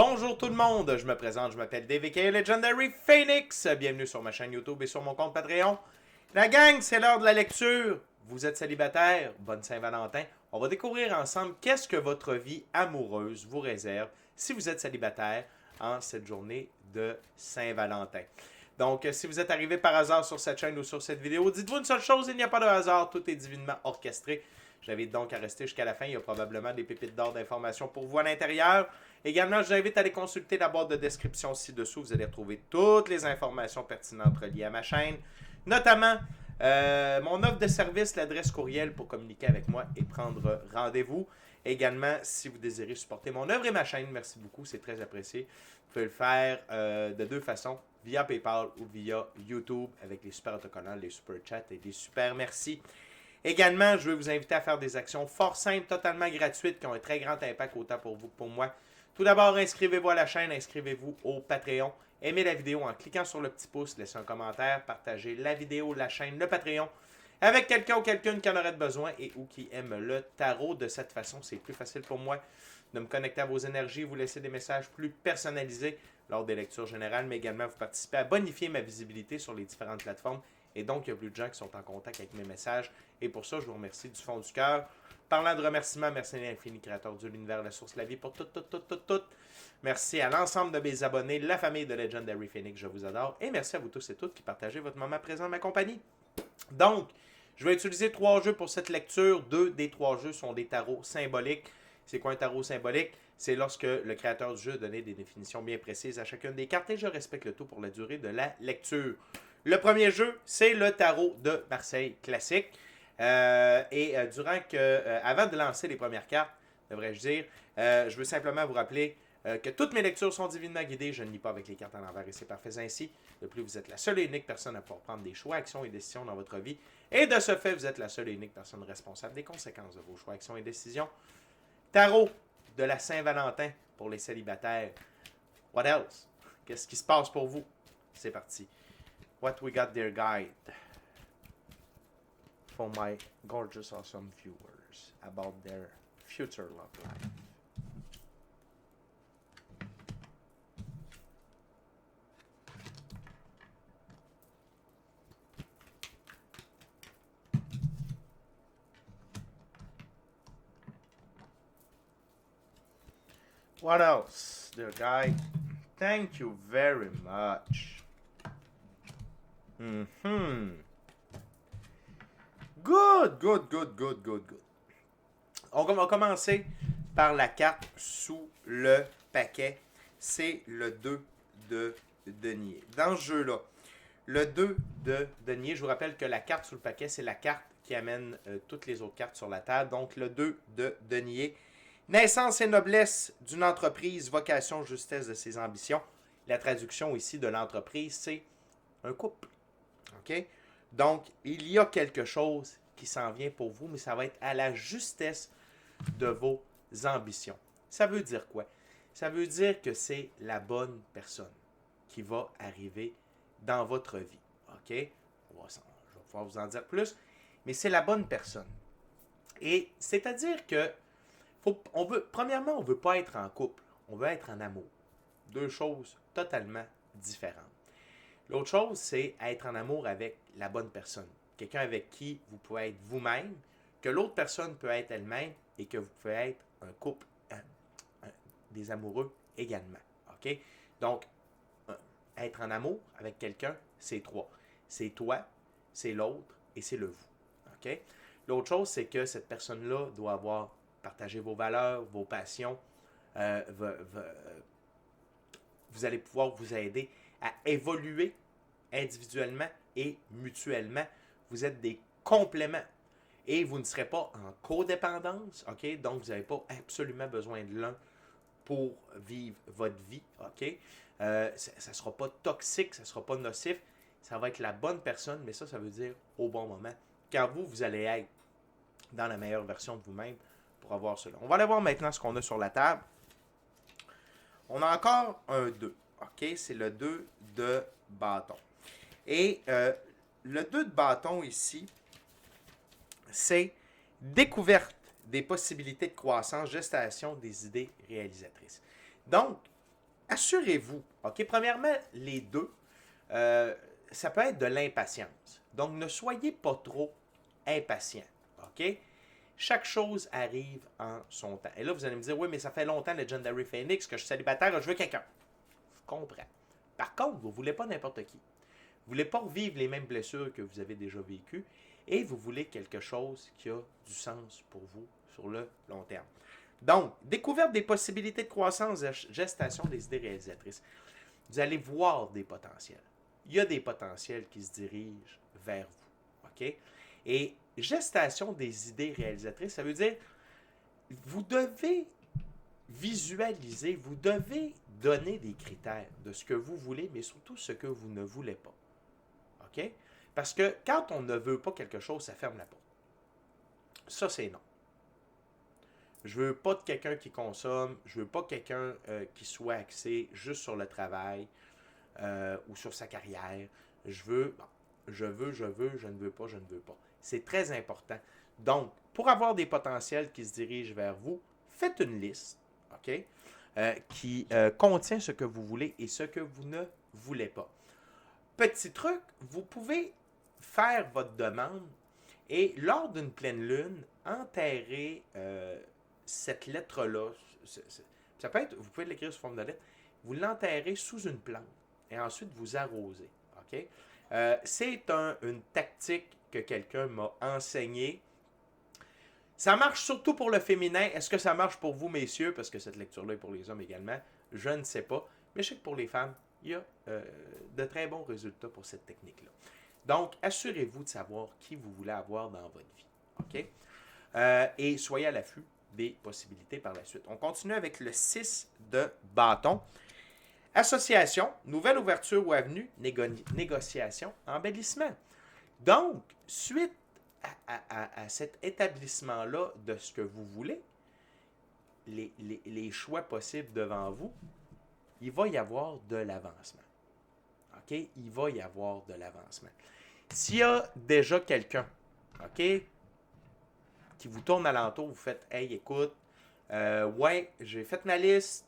Bonjour tout le monde, je me présente, je m'appelle Dave aka Legendary Phoenix. Bienvenue sur ma chaîne YouTube et sur mon compte Patreon. La gang, c'est l'heure de la lecture. Vous êtes célibataire, bonne Saint-Valentin. On va découvrir ensemble qu'est-ce que votre vie amoureuse vous réserve si vous êtes célibataire en cette journée de Saint-Valentin. Donc, si vous êtes arrivé par hasard sur cette chaîne ou sur cette vidéo, dites-vous une seule chose, il n'y a pas de hasard, tout est divinement orchestré. J'invite donc à rester jusqu'à la fin, il y a probablement des pépites d'or d'informations pour vous à l'intérieur. Également, je vous invite à aller consulter la boîte de description ci-dessous, vous allez retrouver toutes les informations pertinentes reliées à ma chaîne, notamment mon offre de service, l'adresse courriel pour communiquer avec moi et prendre rendez-vous. Également, si vous désirez supporter mon œuvre et ma chaîne, merci beaucoup, c'est très apprécié. Vous pouvez le faire de deux façons, via PayPal ou via YouTube, avec les super autocollants, les super chats et des super merci. Également, je veux vous inviter à faire des actions fort simples, totalement gratuites, qui ont un très grand impact autant pour vous que pour moi. Tout d'abord, inscrivez-vous à la chaîne, inscrivez-vous au Patreon. Aimez la vidéo en cliquant sur le petit pouce, laissez un commentaire, partagez la vidéo, la chaîne, le Patreon avec quelqu'un ou quelqu'une qui en aurait besoin et ou qui aime le tarot. De cette façon, c'est plus facile pour moi de me connecter à vos énergies, vous laisser des messages plus personnalisés lors des lectures générales, mais également vous participer à bonifier ma visibilité sur les différentes plateformes. Et donc, il y a plus de gens qui sont en contact avec mes messages. Et pour ça, je vous remercie du fond du cœur. Parlant de remerciements, merci à l'infini créateur de l'univers, la source de la vie, pour tout. Merci à l'ensemble de mes abonnés, la famille de Legendary Phoenix, je vous adore. Et merci à vous tous et toutes qui partagez votre moment présent à ma compagnie. Donc, je vais utiliser 3 jeux pour cette lecture. 2 des 3 jeux sont des tarots symboliques. C'est quoi un tarot symbolique? C'est lorsque le créateur du jeu a donné des définitions bien précises à chacune des cartes et je respecte le tout pour la durée de la lecture. Le premier jeu, c'est le tarot de Marseille classique. Avant de lancer les premières cartes, devrais-je dire, je veux simplement vous rappeler que toutes mes lectures sont divinement guidées. Je ne lis pas avec les cartes à l'envers et c'est parfait ainsi. De plus, vous êtes la seule et unique personne à pouvoir prendre des choix, actions et décisions dans votre vie. Et de ce fait, vous êtes la seule et unique personne responsable des conséquences de vos choix, actions et décisions. Tarot de la Saint-Valentin pour les célibataires. What else? Qu'est-ce qui se passe pour vous? C'est parti. What we got there, guide for my gorgeous, awesome viewers about their future love life. What else, dear guy? Thank you very much. Good. On va commencer par la carte sous le paquet. C'est le 2 de denier. Dans ce jeu-là, le 2 de denier, je vous rappelle que la carte sous le paquet, c'est la carte qui amène toutes les autres cartes sur la table. Donc, le 2 de denier. Naissance et noblesse d'une entreprise, vocation, justesse de ses ambitions. La traduction ici de l'entreprise, c'est un couple. OK? Donc, il y a quelque chose qui s'en vient pour vous, mais ça va être à la justesse de vos ambitions. Ça veut dire quoi? Ça veut dire que c'est la bonne personne qui va arriver dans votre vie. OK? Je vais pouvoir vous en dire plus, mais c'est la bonne personne. Et c'est-à-dire que premièrement, on ne veut pas être en couple, on veut être en amour. 2 choses totalement différentes. L'autre chose, c'est être en amour avec la bonne personne. Quelqu'un avec qui vous pouvez être vous-même, que l'autre personne peut être elle-même et que vous pouvez être un couple, des amoureux également. OK? Donc, être en amour avec quelqu'un, c'est 3. C'est toi, c'est l'autre et c'est le vous. OK? L'autre chose, c'est que cette personne-là doit avoir partagé vos valeurs, vos passions. Vous allez pouvoir vous aider à évoluer individuellement et mutuellement. Vous êtes des compléments. Et vous ne serez pas en codépendance, OK? Donc, vous n'avez pas absolument besoin de l'un pour vivre votre vie, OK? Ça ne sera pas toxique, ça ne sera pas nocif. Ça va être la bonne personne, mais ça veut dire au bon moment. Quand vous allez être dans la meilleure version de vous-même pour avoir cela. On va aller voir maintenant ce qu'on a sur la table. On a encore un 2, OK? C'est le 2 de bâton. Et le 2 de bâton ici, c'est découverte des possibilités de croissance, gestation des idées réalisatrices. Donc, assurez-vous, OK, premièrement, les deux, euh, ça peut être de l'impatience. Donc, ne soyez pas trop impatient, OK? Chaque chose arrive en son temps. Et là, vous allez me dire, oui, mais ça fait longtemps, Legendary Phoenix, que je suis célibataire, je veux quelqu'un. Je comprends. Par contre, vous ne voulez pas n'importe qui. Vous ne voulez pas revivre les mêmes blessures que vous avez déjà vécues et vous voulez quelque chose qui a du sens pour vous sur le long terme. Donc, découverte des possibilités de croissance, gestation des idées réalisatrices. Vous allez voir des potentiels. Il y a des potentiels qui se dirigent vers vous. OK? Et gestation des idées réalisatrices, ça veut dire vous devez visualiser, vous devez donner des critères de ce que vous voulez, mais surtout ce que vous ne voulez pas. OK? Parce que quand on ne veut pas quelque chose, ça ferme la porte. Ça, c'est non. Je veux pas de quelqu'un qui consomme, je veux pas quelqu'un qui soit axé juste sur le travail ou sur sa carrière. Je veux, bon, je veux, je ne veux pas, je ne veux pas. C'est très important. Donc, pour avoir des potentiels qui se dirigent vers vous, faites une liste, OK, qui contient ce que vous voulez et ce que vous ne voulez pas. Petit truc, vous pouvez faire votre demande et lors d'une pleine lune, enterrer cette lettre-là. Ça peut être, vous pouvez l'écrire sous forme de lettre. Vous l'enterrez sous une plante et ensuite vous arrosez. OK? C'est une tactique que quelqu'un m'a enseignée. Ça marche surtout pour le féminin. Est-ce que ça marche pour vous, messieurs? Parce que cette lecture-là est pour les hommes également. Je ne sais pas. Mais je sais que pour les femmes, il y a de très bons résultats pour cette technique-là. Donc, assurez-vous de savoir qui vous voulez avoir dans votre vie. OK? Et soyez à l'affût des possibilités par la suite. On continue avec le 6 de bâton. Association, nouvelle ouverture ou avenue, négociation, embellissement. Donc, suite à cet établissement-là de ce que vous voulez, les choix possibles devant vous, il va y avoir de l'avancement. OK? Il va y avoir de l'avancement. S'il y a déjà quelqu'un, OK, qui vous tourne alentour, vous faites « Hey, écoute, ouais, j'ai fait ma liste,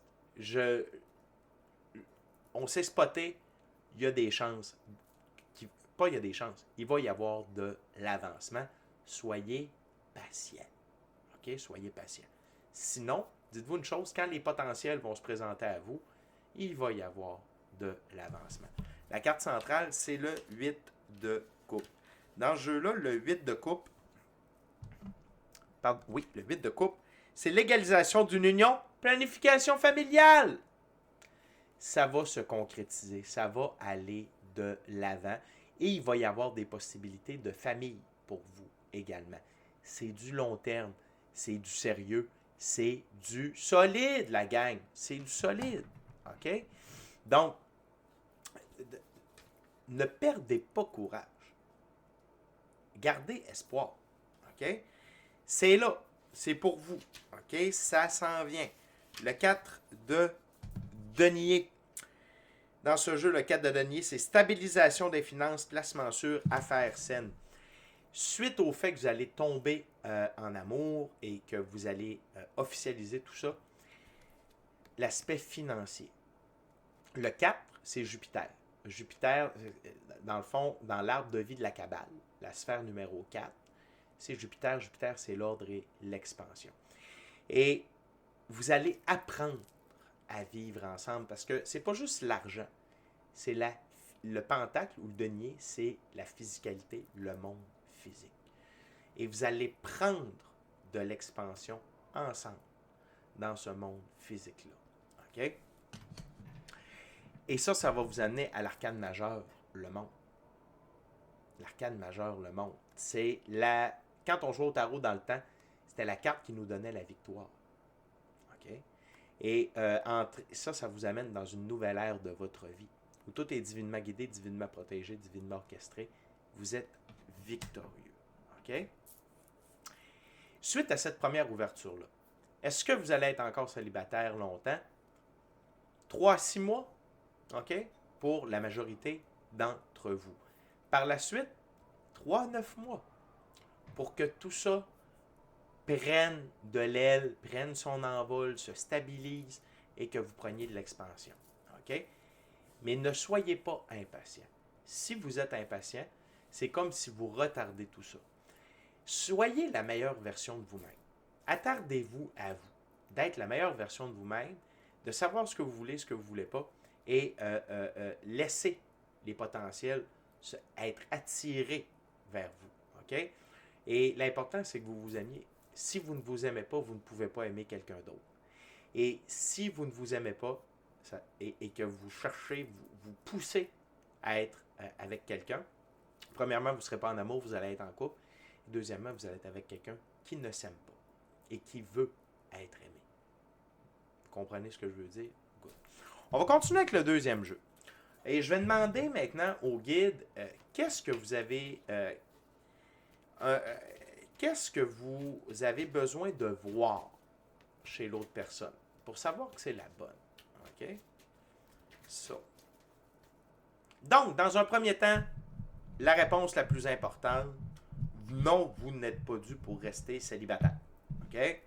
on s'est spoté, il y a des chances. » Pas il y a des chances, il va y avoir de l'avancement. Soyez patient. OK? Soyez patient. Sinon, dites-vous une chose, quand les potentiels vont se présenter à vous, il va y avoir de l'avancement. La carte centrale, c'est le 8 de coupe. Dans ce jeu-là, le 8 de coupe, le 8 de coupe, c'est l'égalisation d'une union, planification familiale. Ça va se concrétiser, ça va aller de l'avant et il va y avoir des possibilités de famille pour vous également. C'est du long terme, c'est du sérieux, c'est du solide, la gang. C'est du solide. OK? Donc, ne perdez pas courage. Gardez espoir. OK? C'est là. C'est pour vous. OK? Ça s'en vient. Le 4 de denier. Dans ce jeu, le 4 de denier, c'est stabilisation des finances, placement sûr, affaires saines. Suite au fait que vous allez tomber en amour et que vous allez officialiser tout ça, l'aspect financier. Le 4, c'est Jupiter. Jupiter, dans le fond, dans l'arbre de vie de la Kabbale, la sphère numéro 4, c'est Jupiter. Jupiter, c'est l'ordre et l'expansion. Et vous allez apprendre à vivre ensemble parce que c'est pas juste l'argent, c'est le pentacle ou le denier, c'est la physicalité, le monde physique. Et vous allez prendre de l'expansion ensemble dans ce monde physique-là. OK? Et ça va vous amener à l'arcane majeur, le monde. L'arcane majeur, le monde. C'est la... Quand on jouait au tarot dans le temps, c'était la carte qui nous donnait la victoire. OK? Et ça vous amène dans une nouvelle ère de votre vie, où tout est divinement guidé, divinement protégé, divinement orchestré. Vous êtes victorieux. OK? Suite à cette première ouverture-là, est-ce que vous allez être encore célibataire longtemps? 3 à 6 mois? OK? Pour la majorité d'entre vous. Par la suite, 3 à 9 mois. Pour que tout ça prenne de l'aile, prenne son envol, se stabilise et que vous preniez de l'expansion. OK? Mais ne soyez pas impatient. Si vous êtes impatient, c'est comme si vous retardez tout ça. Soyez la meilleure version de vous-même. Attardez-vous à vous, d'être la meilleure version de vous-même, de savoir ce que vous voulez, ce que vous ne voulez pas, et laissez les potentiels être attirés vers vous. OK? Et l'important, c'est que vous vous aimiez. Si vous ne vous aimez pas, vous ne pouvez pas aimer quelqu'un d'autre. Et si vous ne vous aimez pas et que vous cherchez, vous poussez à être avec quelqu'un, premièrement, vous ne serez pas en amour, vous allez être en couple. Deuxièmement, vous allez être avec quelqu'un qui ne s'aime pas et qui veut être aimé. Vous comprenez ce que je veux dire? Good. On va continuer avec le deuxième jeu. Et je vais demander maintenant au guide, qu'est-ce que vous avez besoin de voir chez l'autre personne pour savoir que c'est la bonne. OK? So. Donc, dans un premier temps, la réponse la plus importante, non, vous n'êtes pas dû pour rester célibataire. OK?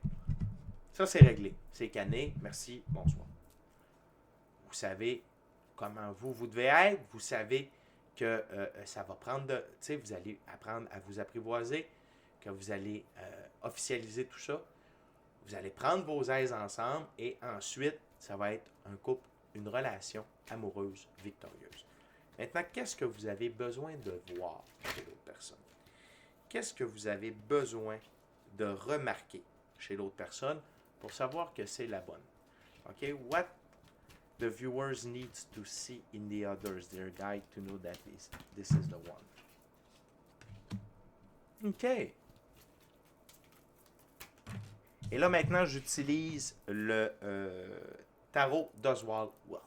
Ça, c'est réglé. C'est canné. Merci. Bonsoir. Vous savez comment vous devez être. Vous savez que ça va prendre de... Tu sais, vous allez apprendre à vous apprivoiser, que vous allez officialiser tout ça. Vous allez prendre vos aises ensemble et ensuite, ça va être un couple, une relation amoureuse victorieuse. Maintenant, qu'est-ce que vous avez besoin de voir chez l'autre personne? Qu'est-ce que vous avez besoin de remarquer chez l'autre personne pour savoir que c'est la bonne? OK? What the viewers needs to see in the others, their guide to know that this is the one. OK. Et là, maintenant, j'utilise le tarot d'Oswald Wealth.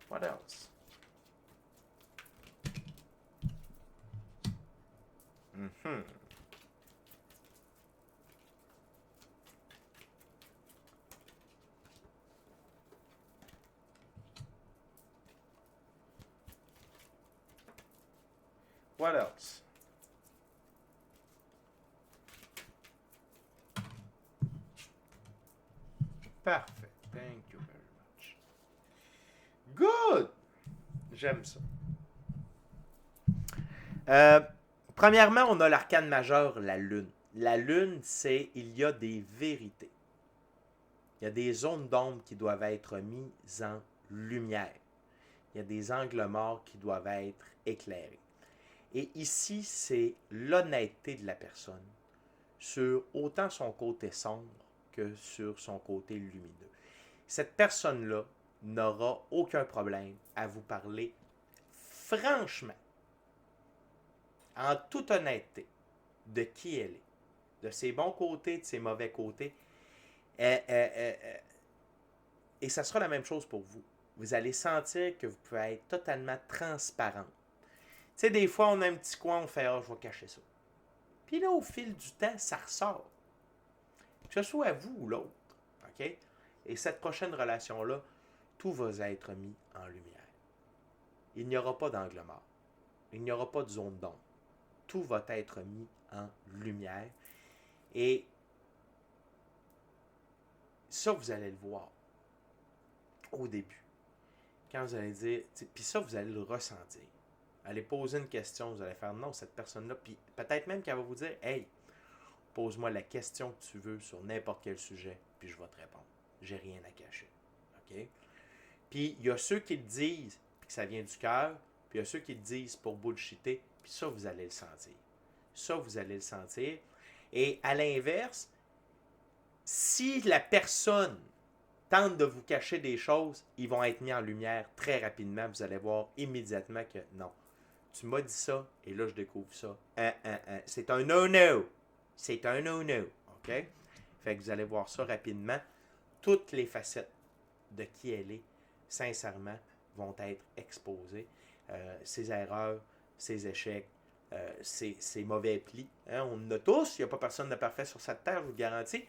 What else? Mm-hmm. What else? Parfait. Thank you very much. Good! J'aime ça. Premièrement, on a l'arcane majeur, la lune. La lune, c'est il y a des vérités. Il y a des zones d'ombre qui doivent être mises en lumière. Il y a des angles morts qui doivent être éclairés. Et ici, c'est l'honnêteté de la personne sur autant son côté sombre que sur son côté lumineux. Cette personne-là n'aura aucun problème à vous parler franchement, en toute honnêteté, de qui elle est, de ses bons côtés, de ses mauvais côtés. Et ça sera la même chose pour vous. Vous allez sentir que vous pouvez être totalement transparent. Tu sais, des fois, on a un petit coin, on fait « Ah, je vais cacher ça ». Puis là, au fil du temps, ça ressort. Que ce soit à vous ou l'autre. OK? Et cette prochaine relation-là, tout va être mis en lumière. Il n'y aura pas d'angle mort. Il n'y aura pas de zone d'ombre. Tout va être mis en lumière. Et ça, vous allez le voir au début. Quand vous allez dire... Puis ça, vous allez le ressentir. Allez poser une question, vous allez faire non, cette personne-là. Puis peut-être même qu'elle va vous dire « Hey, pose-moi la question que tu veux sur n'importe quel sujet, puis je vais te répondre. J'ai rien à cacher. » OK? Puis il y a ceux qui le disent, puis que ça vient du cœur, puis il y a ceux qui le disent pour bullshitter, puis ça, vous allez le sentir. Ça, vous allez le sentir. Et à l'inverse, si la personne tente de vous cacher des choses, ils vont être mis en lumière très rapidement. Vous allez voir immédiatement que non. Tu m'as dit ça, et là, je découvre ça. C'est un no-no. C'est un no-no. OK? Fait que vous allez voir ça rapidement. Toutes les facettes de qui elle est, sincèrement, vont être exposées. Ses erreurs, ses échecs, ses mauvais plis. Hein? On en a tous. Il n'y a pas personne de parfait sur cette terre, je vous le garantis.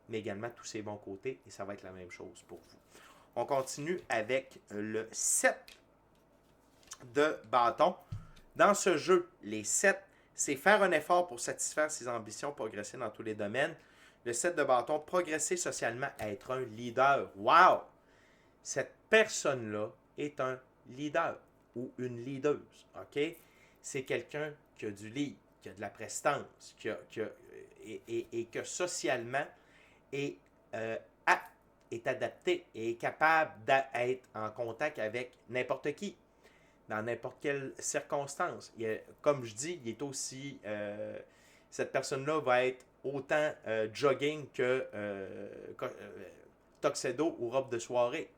Mais également tous ses bons côtés. Et ça va être la même chose pour vous. On continue avec le 7 de bâton. Dans ce jeu, les 7, c'est faire un effort pour satisfaire ses ambitions, progresser dans tous les domaines. Le 7 de bâton, progresser socialement, être un leader. Wow! Cette personne-là est un leader ou une leaduse. OK? C'est quelqu'un qui a du lead, qui a de la prestance, et que socialement est, est adapté et est capable d'être en contact avec n'importe qui, dans n'importe quelle circonstance. Comme je dis, il est aussi... cette personne-là va être autant jogging que tuxedo ou robe de soirée.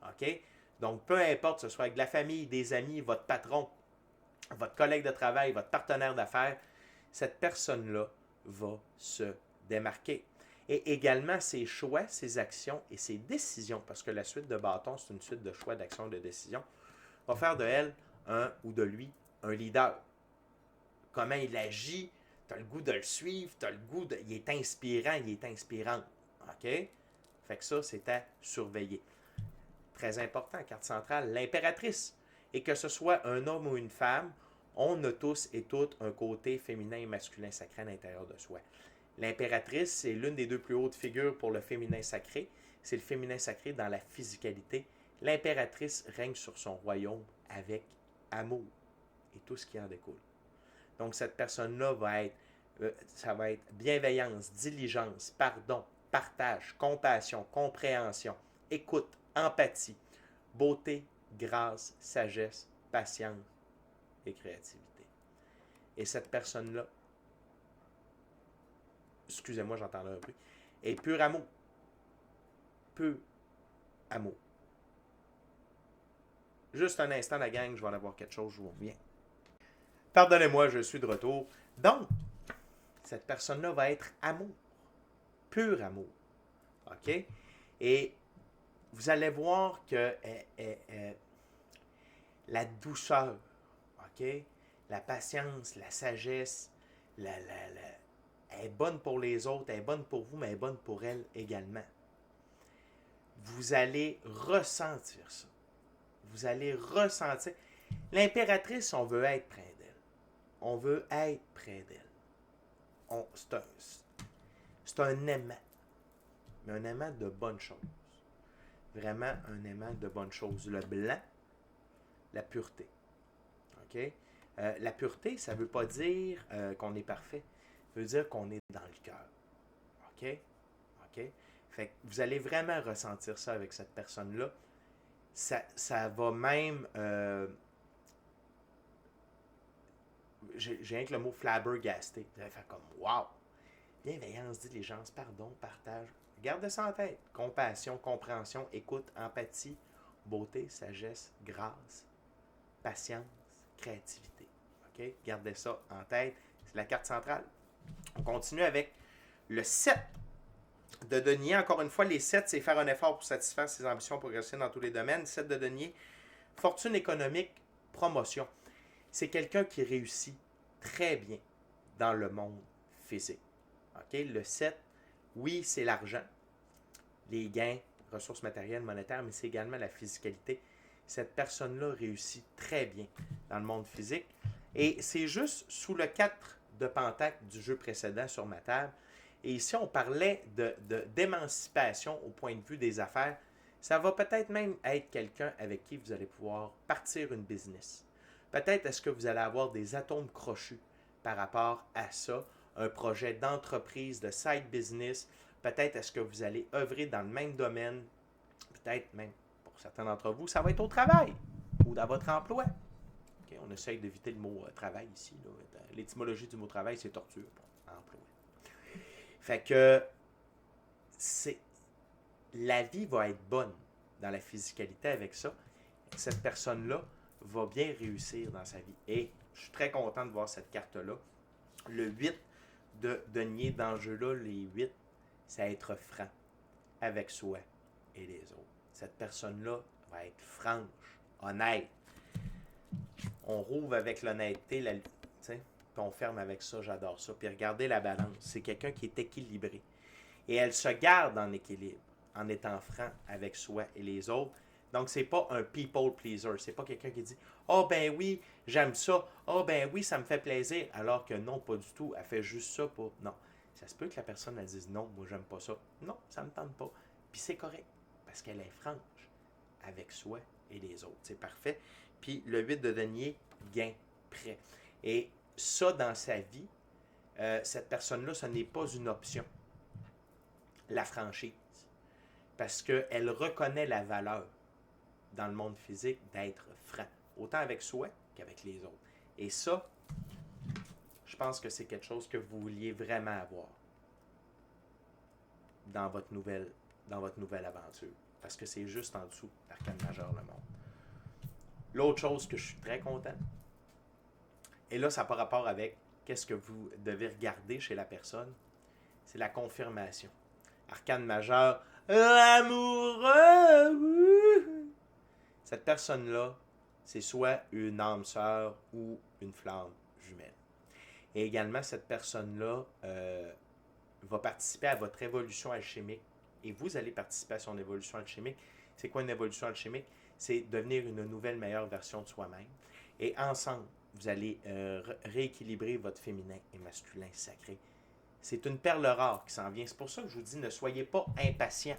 OK? Donc, peu importe, que ce soit avec la famille, des amis, votre patron, votre collègue de travail, votre partenaire d'affaires, cette personne-là va se démarquer. Et également ses choix, ses actions et ses décisions, parce que la suite de bâton, c'est une suite de choix, d'actions, de décisions, va faire de elle ou de lui un leader. Comment il agit, tu as le goût de le suivre, tu as le goût de... Il est inspirant, il est inspirant. OK? Fait que ça, c'est à surveiller. Très important, carte centrale, l'impératrice. Et que ce soit un homme ou une femme, on a tous et toutes un côté féminin et masculin sacré à l'intérieur de soi. L'impératrice, c'est l'une des deux plus hautes figures pour le féminin sacré. C'est le féminin sacré dans la physicalité. L'impératrice règne sur son royaume avec amour et tout ce qui en découle. Donc, cette personne-là ça va être bienveillance, diligence, pardon, partage, compassion, compréhension, écoute, empathie, beauté, grâce, sagesse, patience et créativité. Et cette personne-là, excusez-moi, j'entends un peu, est pur amour. Pur amour. Juste un instant, la gang, je vais en avoir quelque chose, je vous reviens. Pardonnez-moi, je suis de retour. Donc, cette personne-là va être amour. Pur amour. OK? Et vous allez voir que la douceur, OK? La patience, la sagesse, elle est bonne pour les autres, elle est bonne pour vous, mais elle est bonne pour elle également. Vous allez ressentir ça. Vous allez ressentir. L'impératrice, on veut être près d'elle. On veut être près d'elle. C'est un aimant. Mais un aimant de bonnes choses. Vraiment un aimant de bonnes choses. Le blanc, la pureté. OK? La pureté, ça ne veut pas dire qu'on est parfait. Ça veut dire qu'on est dans le cœur. OK? OK? Fait que vous allez vraiment ressentir ça avec cette personne-là. Ça va même... j'ai rien que le mot flabbergasté. Vous allez faire comme « Wow! » Bienveillance, diligence, pardon, partage. Gardez ça en tête. Compassion, compréhension, écoute, empathie, beauté, sagesse, grâce, patience, créativité. OK? Gardez ça en tête. C'est la carte centrale. On continue avec le 7 de denier. Encore une fois, les 7, c'est faire un effort pour satisfaire ses ambitions, progresser dans tous les domaines. 7 de denier, fortune économique, promotion. C'est quelqu'un qui réussit très bien dans le monde physique. OK? Le 7, oui, c'est l'argent, les gains, ressources matérielles, monétaires, mais c'est également la physicalité. Cette personne-là réussit très bien dans le monde physique. Et c'est juste sous le 4 de pentacle du jeu précédent sur ma table. Et ici, on parlait d'émancipation au point de vue des affaires. Ça va peut-être même être quelqu'un avec qui vous allez pouvoir partir une business. Peut-être est-ce que vous allez avoir des atomes crochus par rapport à ça, un projet d'entreprise, de side business. Peut-être est-ce que vous allez œuvrer dans le même domaine. Peut-être même, pour certains d'entre vous, ça va être au travail ou dans votre emploi. Okay, on essaye d'éviter le mot travail ici. L'étymologie du mot travail, c'est torture. Bon, emploi. Fait que la vie va être bonne dans la physicalité avec ça. Cette personne-là va bien réussir dans sa vie. Et je suis très content de voir cette carte-là. Le 8 de denier dans ce jeu-là, les 8, c'est être franc avec soi et les autres. Cette personne-là va être franche, honnête. On rouvre avec l'honnêteté, puis on ferme avec ça, j'adore ça. Puis regardez la balance, c'est quelqu'un qui est équilibré. Et elle se garde en équilibre, en étant franc avec soi et les autres. Donc, c'est pas un people pleaser. C'est pas quelqu'un qui dit « Ah, oh, ben oui, j'aime ça. Ah, oh, ben oui, ça me fait plaisir. » Alors que non, pas du tout. Elle fait juste ça pour... Non. Ça se peut que la personne, elle dise « Non, moi, j'aime pas ça. » Non, ça me tente pas. Puis c'est correct, parce qu'elle est franche avec soi et les autres. C'est parfait. Puis le 8 de denier, gain, prêt. Et ça, dans sa vie, cette personne-là, ce n'est pas une option, la franchise. Parce qu'elle reconnaît la valeur dans le monde physique d'être franc, autant avec soi qu'avec les autres. Et ça, je pense que c'est quelque chose que vous vouliez vraiment avoir dans votre nouvelle aventure. Parce que c'est juste en dessous, l'arcane majeur, le monde. L'autre chose que je suis très content, et là, ça n'a pas rapport avec qu'est-ce que vous devez regarder chez la personne, c'est la confirmation. Arcane majeur, l'amoureux. Cette personne-là, c'est soit une âme sœur ou une flamme jumelle. Et également, cette personne-là va participer à votre évolution alchimique. Et vous allez participer à son évolution alchimique. C'est quoi une évolution alchimique? C'est devenir une nouvelle, meilleure version de soi-même. Et ensemble, vous allez rééquilibrer votre féminin et masculin sacré. C'est une perle rare qui s'en vient. C'est pour ça que je vous dis, ne soyez pas impatient.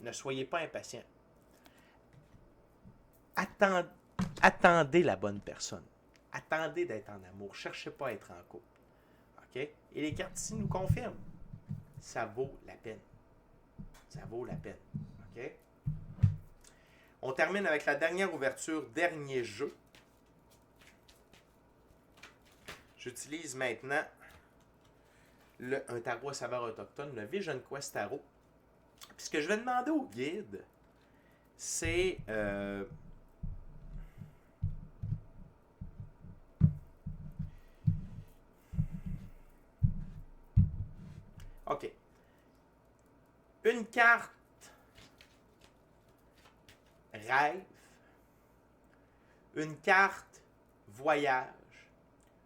Ne soyez pas impatient. Attendez la bonne personne. Attendez d'être en amour. Cherchez pas à être en couple. OK? Et les cartes ici nous confirment. Ça vaut la peine. Ça vaut la peine. OK? On termine avec la dernière ouverture, dernier jeu. J'utilise maintenant un tarot à saveur autochtone, le Vision Quest Tarot. Puis ce que je vais demander au guide, c'est... OK. Une carte rêve, une carte voyage,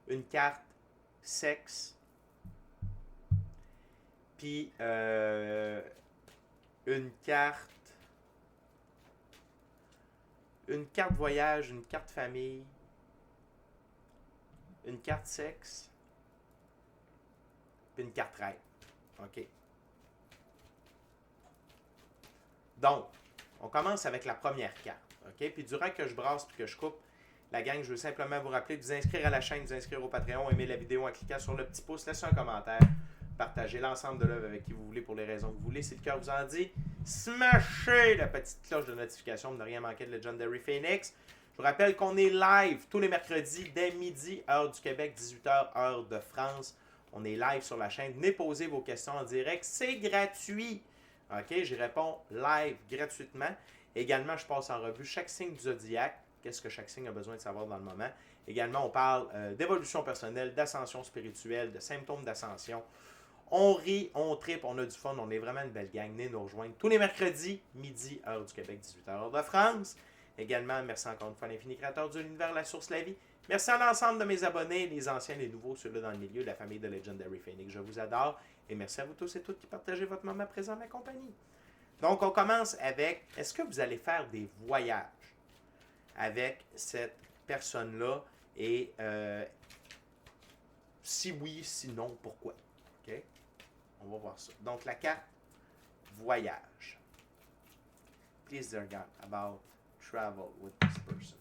une carte sexe, puis une carte voyage, une carte famille, une carte sexe, puis une carte rêve. OK. Donc, on commence avec la première carte. OK? Puis durant que je brasse et que je coupe, la gang, je veux simplement vous rappeler de vous inscrire à la chaîne, de vous inscrire au Patreon, aimer la vidéo en cliquant sur le petit pouce, laissez un commentaire, partagez l'ensemble de l'œuvre avec qui vous voulez pour les raisons que vous voulez. Si le cœur vous en dit, smashez la petite cloche de notification pour ne rien manquer de Legendary Phoenix. Je vous rappelle qu'on est live tous les mercredis dès midi, heure du Québec, 18h, heure de France. On est live sur la chaîne. Venez poser vos questions en direct. C'est gratuit. OK? J'y réponds live gratuitement. Également, je passe en revue chaque signe du zodiaque. Qu'est-ce que chaque signe a besoin de savoir dans le moment. Également, on parle d'évolution personnelle, d'ascension spirituelle, de symptômes d'ascension. On rit, on tripe, on a du fun. On est vraiment une belle gang. Venez nous rejoindre tous les mercredis, midi, heure du Québec, 18h, heure de France. Également, merci encore une fois à l'Infini Créateur de l'Univers, la Source, la Vie. Merci à l'ensemble de mes abonnés, les anciens, les nouveaux, ceux-là dans le milieu, la famille de Legendary Phoenix. Je vous adore et merci à vous tous et toutes qui partagez votre moment présent à ma compagnie. Donc, on commence avec, est-ce que vous allez faire des voyages avec cette personne-là? Et si oui, sinon, pourquoi? OK? On va voir ça. Donc, la carte voyage. Please, dear God, about travel with this person.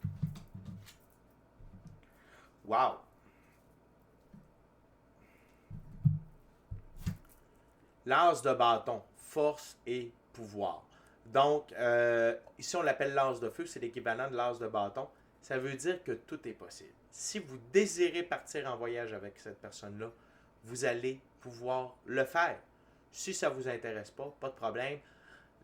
Wow! L'as de bâton, force et pouvoir. Donc, ici on l'appelle l'as de feu, c'est l'équivalent de l'as de bâton. Ça veut dire que tout est possible. Si vous désirez partir en voyage avec cette personne-là, vous allez pouvoir le faire. Si ça ne vous intéresse pas, pas de problème.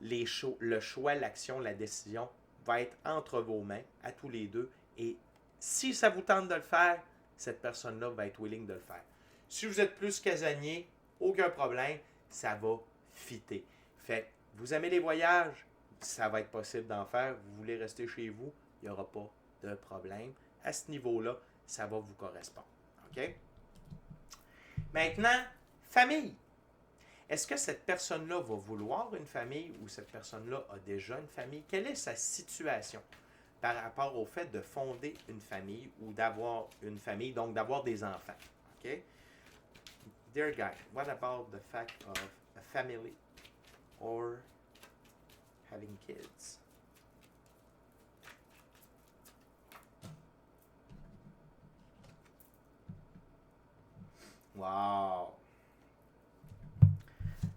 Le choix, l'action, la décision va être entre vos mains, à tous les deux. Et si ça vous tente de le faire, cette personne-là va être willing de le faire. Si vous êtes plus casanier, aucun problème, ça va fitter. Fait que vous aimez les voyages, ça va être possible d'en faire. Vous voulez rester chez vous, il n'y aura pas de problème. À ce niveau-là, ça va vous correspondre. OK? Maintenant, famille. Est-ce que cette personne-là va vouloir une famille ou cette personne-là a déjà une famille? Quelle est sa situation par rapport au fait de fonder une famille ou d'avoir une famille, donc d'avoir des enfants? OK? Dear guy, what about the fact of a family or having kids. Wow!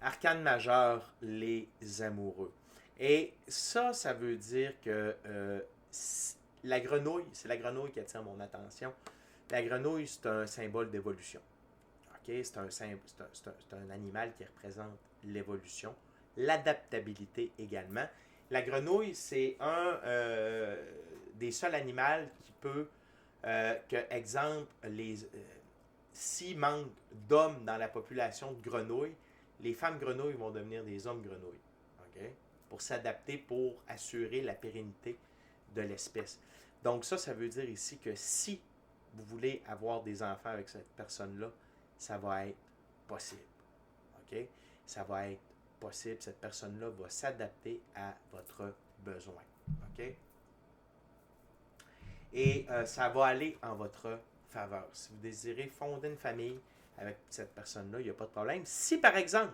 Arcane majeur, les amoureux. Et ça veut dire que la grenouille, c'est la grenouille qui attire mon attention. La grenouille, c'est un symbole d'évolution. Ok, c'est un animal qui représente l'évolution, l'adaptabilité également. La grenouille, c'est un des seuls animaux qui peut, exemple, s'il manque d'hommes dans la population de grenouilles, les femmes grenouilles vont devenir des hommes grenouilles. Okay? Pour s'adapter, pour assurer la pérennité de l'espèce. Donc ça veut dire ici que si vous voulez avoir des enfants avec cette personne-là, ça va être possible. OK? Ça va être possible. Cette personne-là va s'adapter à votre besoin. OK? Et ça va aller en votre faveur. Si vous désirez fonder une famille avec cette personne-là, il n'y a pas de problème. Si, par exemple,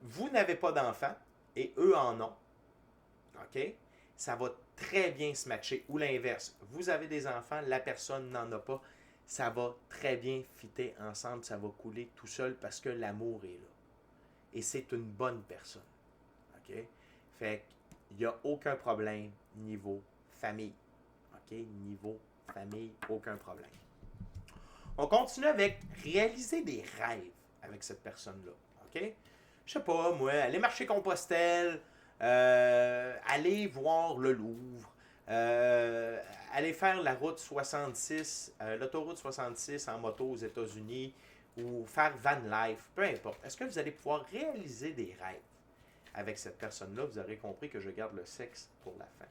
vous n'avez pas d'enfants et eux en ont, OK? Ça va très bien se matcher. Ou l'inverse. Vous avez des enfants, la personne n'en a pas. Ça va très bien fitter ensemble. Ça va couler tout seul parce que l'amour est là. Et c'est une bonne personne. OK? Fait qu'il n'y a aucun problème niveau famille. OK? Niveau famille, aucun problème. On continue avec réaliser des rêves avec cette personne-là. OK? Je sais pas, moi, aller marcher Compostelle, aller voir le Louvre, aller faire la route 66, l'autoroute 66 en moto aux États-Unis, ou faire van life, peu importe. Est-ce que vous allez pouvoir réaliser des rêves avec cette personne-là? Vous aurez compris que je garde le sexe pour la fin.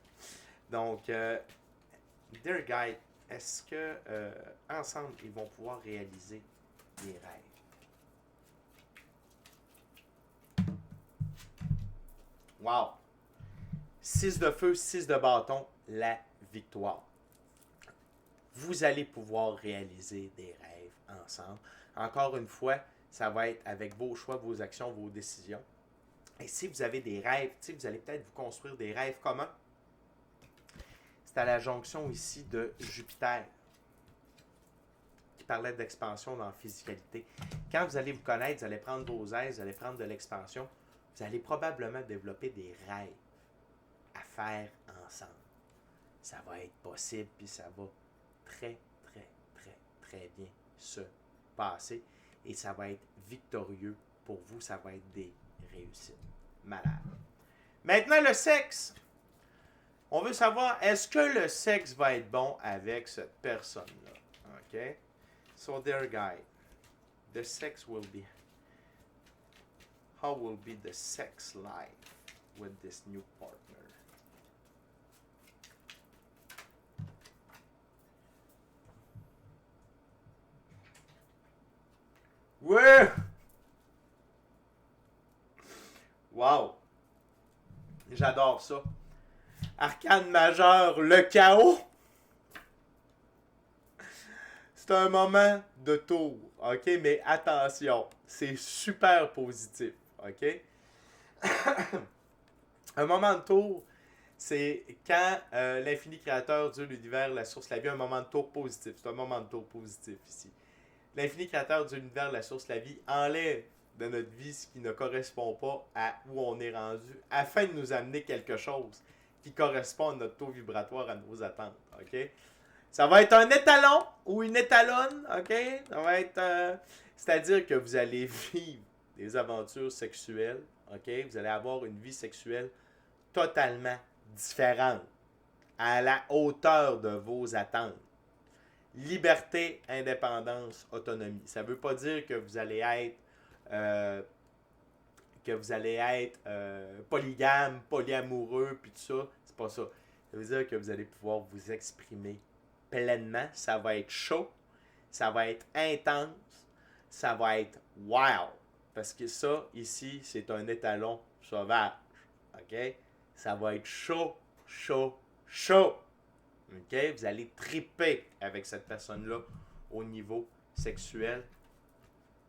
Donc, dear guy, est-ce que ensemble, ils vont pouvoir réaliser des rêves? Wow! 6 de feu, 6 de bâton, la victoire. Vous allez pouvoir réaliser des rêves ensemble. Encore une fois, ça va être avec vos choix, vos actions, vos décisions. Et si vous avez des rêves, vous allez peut-être vous construire des rêves communs. C'est à la jonction ici de Jupiter qui parlait d'expansion dans la physicalité. Quand vous allez vous connaître, vous allez prendre vos aises, vous allez prendre de l'expansion, vous allez probablement développer des rêves à faire ensemble. Ça va être possible, puis ça va très, très, très, très bien se passer. Et ça va être victorieux pour vous. Ça va être des réussites. Malade. Maintenant, le sexe. On veut savoir, est-ce que le sexe va être bon avec cette personne-là? OK? So, dear guy, the sex will be... How will be the sex life with this new partner? Ouais! Wow! J'adore ça. Arcane majeur, le chaos. C'est un moment de tour, ok? Mais attention, c'est super positif, ok? Un moment de tour, c'est quand l'infini créateur, Dieu, l'univers, la source, la vie, un moment de tour positif. C'est un moment de tour positif ici. L'infini créateur, Dieu, l'univers, la source, la vie, enlève de notre vie ce qui ne correspond pas à où on est rendu, afin de nous amener quelque chose qui correspond à notre taux vibratoire, à nos attentes, ok? Ça va être un étalon ou une étalonne, ok? Ça va être... c'est-à-dire que vous allez vivre des aventures sexuelles, ok? Vous allez avoir une vie sexuelle totalement différente, à la hauteur de vos attentes. Liberté, indépendance, autonomie. Ça ne veut pas dire que vous allez être polygame, polyamoureux, puis tout ça. C'est pas ça. Ça veut dire que vous allez pouvoir vous exprimer pleinement. Ça va être chaud, ça va être intense, ça va être wild. Parce que ça, ici, c'est un étalon sauvage. OK? Ça va être chaud, chaud, chaud. OK? Vous allez triper avec cette personne-là au niveau sexuel.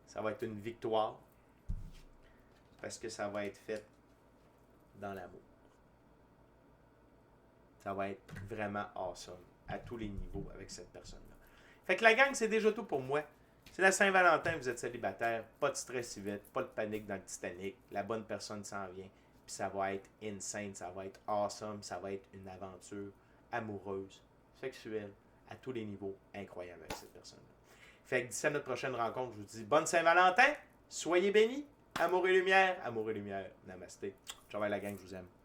Ça va être une victoire. Parce que ça va être fait dans l'amour. Ça va être vraiment awesome à tous les niveaux avec cette personne-là. Fait que la gang, c'est déjà tout pour moi. C'est la Saint-Valentin, vous êtes célibataire, pas de stress si vite, pas de panique dans le Titanic, la bonne personne s'en vient, puis ça va être insane, ça va être awesome, ça va être une aventure amoureuse, sexuelle, à tous les niveaux, incroyable avec cette personne-là. Fait que d'ici à notre prochaine rencontre, je vous dis bonne Saint-Valentin, soyez bénis, amour et lumière, namasté. Ciao la gang, je vous aime.